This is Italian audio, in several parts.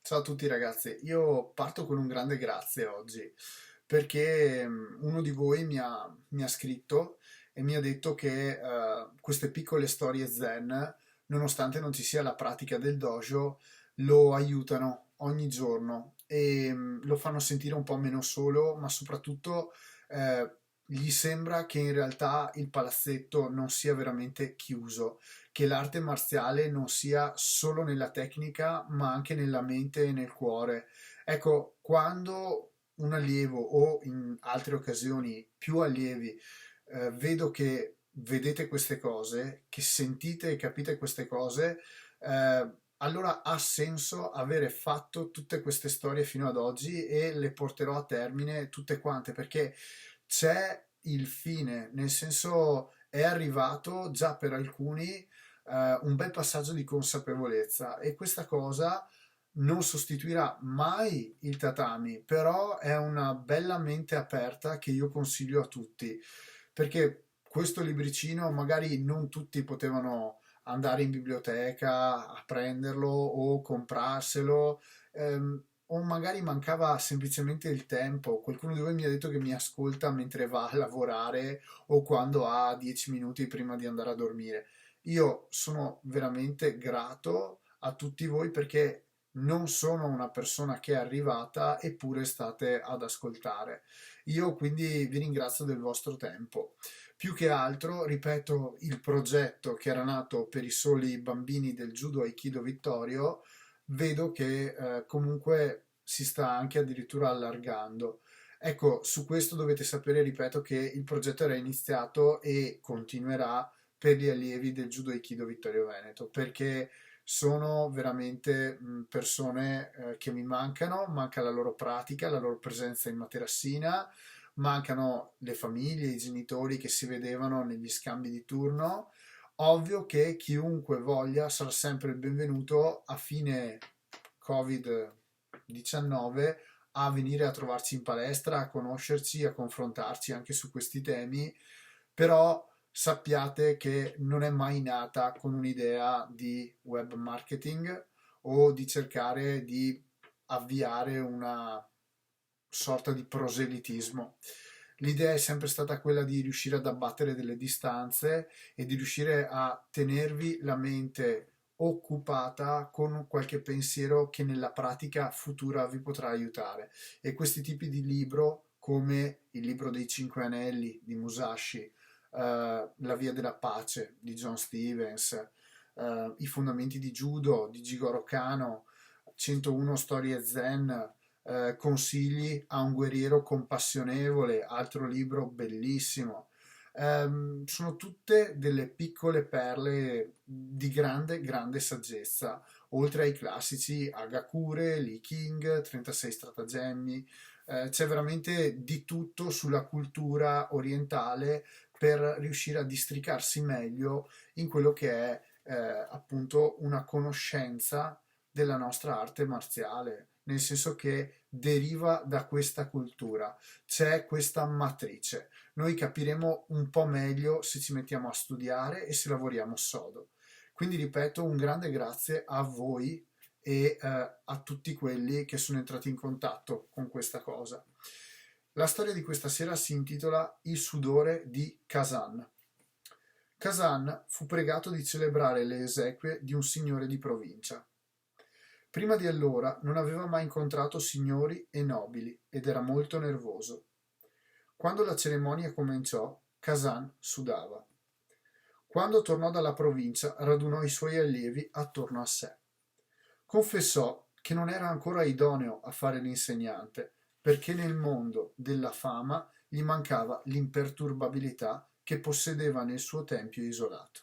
Ciao a tutti ragazzi, io parto con un grande grazie oggi perché uno di voi mi ha scritto e mi ha detto che queste piccole storie zen, nonostante non ci sia la pratica del dojo, lo aiutano ogni giorno e lo fanno sentire un po' meno solo, ma soprattutto gli sembra che in realtà il palazzetto non sia veramente chiuso, che l'arte marziale non sia solo nella tecnica, ma anche nella mente e nel cuore. Ecco, quando un allievo o in altre occasioni più allievi vedo che vedete queste cose, che sentite e capite queste cose, allora ha senso avere fatto tutte queste storie fino ad oggi e le porterò a termine tutte quante perché c'è il fine, nel senso è arrivato già per alcuni un bel passaggio di consapevolezza e questa cosa non sostituirà mai il tatami, però è una bella mente aperta che io consiglio a tutti, perché questo libricino magari non tutti potevano andare in biblioteca a prenderlo o comprarselo, o magari mancava semplicemente il tempo. Qualcuno di voi mi ha detto che mi ascolta mentre va a lavorare o quando ha 10 minuti prima di andare a dormire. Io sono veramente grato a tutti voi perché non sono una persona che è arrivata eppure state ad ascoltare. Io quindi vi ringrazio del vostro tempo. Più che altro, ripeto, il progetto che era nato per i soli bambini del Judo Aikido Vittorio, vedo che comunque si sta anche addirittura allargando. Ecco, su questo dovete sapere, ripeto, che il progetto era iniziato e continuerà per gli allievi del Judo Aikido Vittorio Veneto, perché sono veramente persone che mi mancano, manca la loro pratica, la loro presenza in materassina, mancano le famiglie, i genitori che si vedevano negli scambi di turno. Ovvio che chiunque voglia sarà sempre il benvenuto a fine Covid-19 a venire a trovarci in palestra, a conoscerci, a confrontarci anche su questi temi, però sappiate che non è mai nata con un'idea di web marketing o di cercare di avviare una sorta di proselitismo. L'idea è sempre stata quella di riuscire ad abbattere delle distanze e di riuscire a tenervi la mente occupata con qualche pensiero che nella pratica futura vi potrà aiutare. E questi tipi di libro, come il libro dei Cinque Anelli di Musashi, La Via della Pace di John Stevens, I Fondamenti di Judo di Jigoro Kano, 101 Storie Zen, Consigli a un guerriero compassionevole, altro libro bellissimo. Sono tutte delle piccole perle di grande, grande saggezza, oltre ai classici Hagakure, Lee King, 36 stratagemmi. C'è veramente di tutto sulla cultura orientale per riuscire a districarsi meglio in quello che è appunto una conoscenza della nostra arte marziale, nel senso che deriva da questa cultura, c'è questa matrice. Noi capiremo un po' meglio se ci mettiamo a studiare e se lavoriamo sodo. Quindi ripeto, un grande grazie a voi e a tutti quelli che sono entrati in contatto con questa cosa. La storia di questa sera si intitola Il sudore di Kazan. Kazan fu pregato di celebrare le esequie di un signore di provincia. Prima di allora non aveva mai incontrato signori e nobili ed era molto nervoso. Quando la cerimonia cominciò, Kazan sudava. Quando tornò dalla provincia, radunò i suoi allievi attorno a sé. Confessò che non era ancora idoneo a fare l'insegnante, perché nel mondo della fama gli mancava l'imperturbabilità che possedeva nel suo tempio isolato.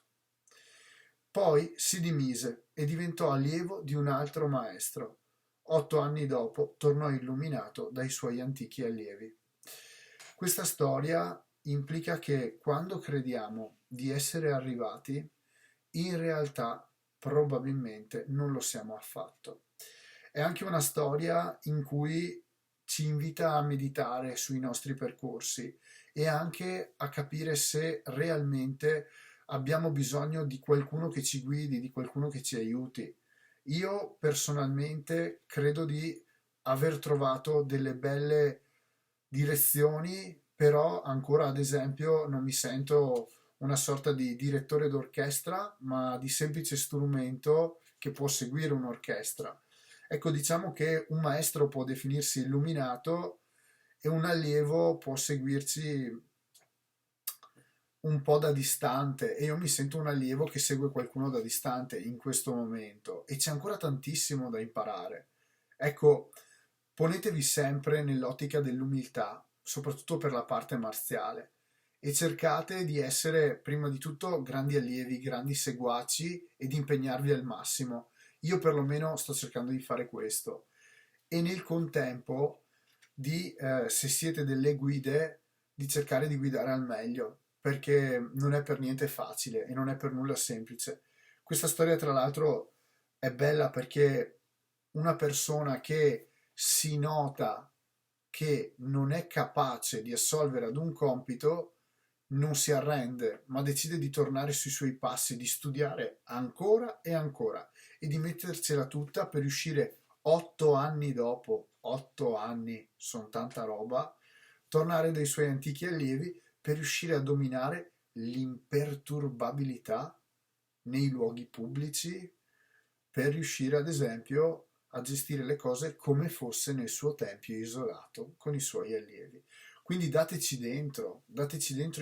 Poi si dimise e diventò allievo di un altro maestro. 8 anni dopo tornò illuminato dai suoi antichi allievi. Questa storia implica che quando crediamo di essere arrivati, in realtà probabilmente non lo siamo affatto. È anche una storia in cui ci invita a meditare sui nostri percorsi e anche a capire se realmente abbiamo bisogno di qualcuno che ci guidi, di qualcuno che ci aiuti. Io personalmente credo di aver trovato delle belle direzioni, però ancora ad esempio non mi sento una sorta di direttore d'orchestra, ma di semplice strumento che può seguire un'orchestra. Ecco, diciamo che un maestro può definirsi illuminato e un allievo può seguirci un po' da distante, e io mi sento un allievo che segue qualcuno da distante in questo momento e c'è ancora tantissimo da imparare. Ecco, ponetevi sempre nell'ottica dell'umiltà, soprattutto per la parte marziale, e cercate di essere prima di tutto grandi allievi, grandi seguaci e di impegnarvi al massimo. Io perlomeno sto cercando di fare questo e nel contempo se siete delle guide, di cercare di guidare al meglio, perché non è per niente facile e non è per nulla semplice. Questa storia, tra l'altro, è bella perché una persona che si nota che non è capace di assolvere ad un compito non si arrende, ma decide di tornare sui suoi passi, di studiare ancora e ancora e di mettercela tutta per riuscire 8 anni dopo, 8 anni sono tanta roba, tornare dai suoi antichi allievi per riuscire a dominare l'imperturbabilità nei luoghi pubblici, per riuscire ad esempio a gestire le cose come fosse nel suo tempio isolato con i suoi allievi. Quindi dateci dentro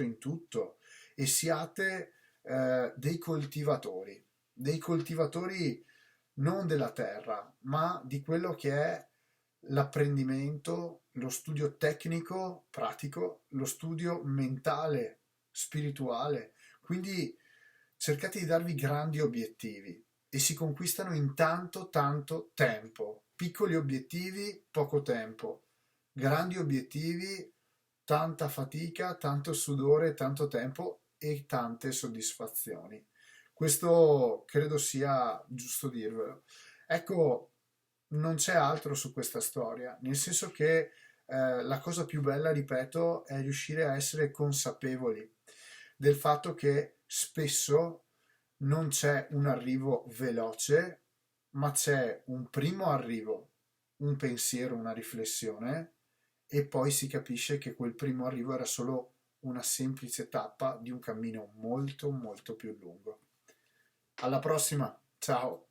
in tutto e siate dei coltivatori non della terra, ma di quello che è l'apprendimento, lo studio tecnico, pratico, lo studio mentale, spirituale. Quindi cercate di darvi grandi obiettivi e si conquistano in tanto, tanto tempo. Piccoli obiettivi, poco tempo. Grandi obiettivi, tanta fatica, tanto sudore, tanto tempo e tante soddisfazioni. Questo credo sia giusto dirvelo. Ecco, non c'è altro su questa storia, nel senso che la cosa più bella, ripeto, è riuscire a essere consapevoli del fatto che spesso non c'è un arrivo veloce, ma c'è un primo arrivo, un pensiero, una riflessione, e poi si capisce che quel primo arrivo era solo una semplice tappa di un cammino molto molto più lungo. Alla prossima, ciao!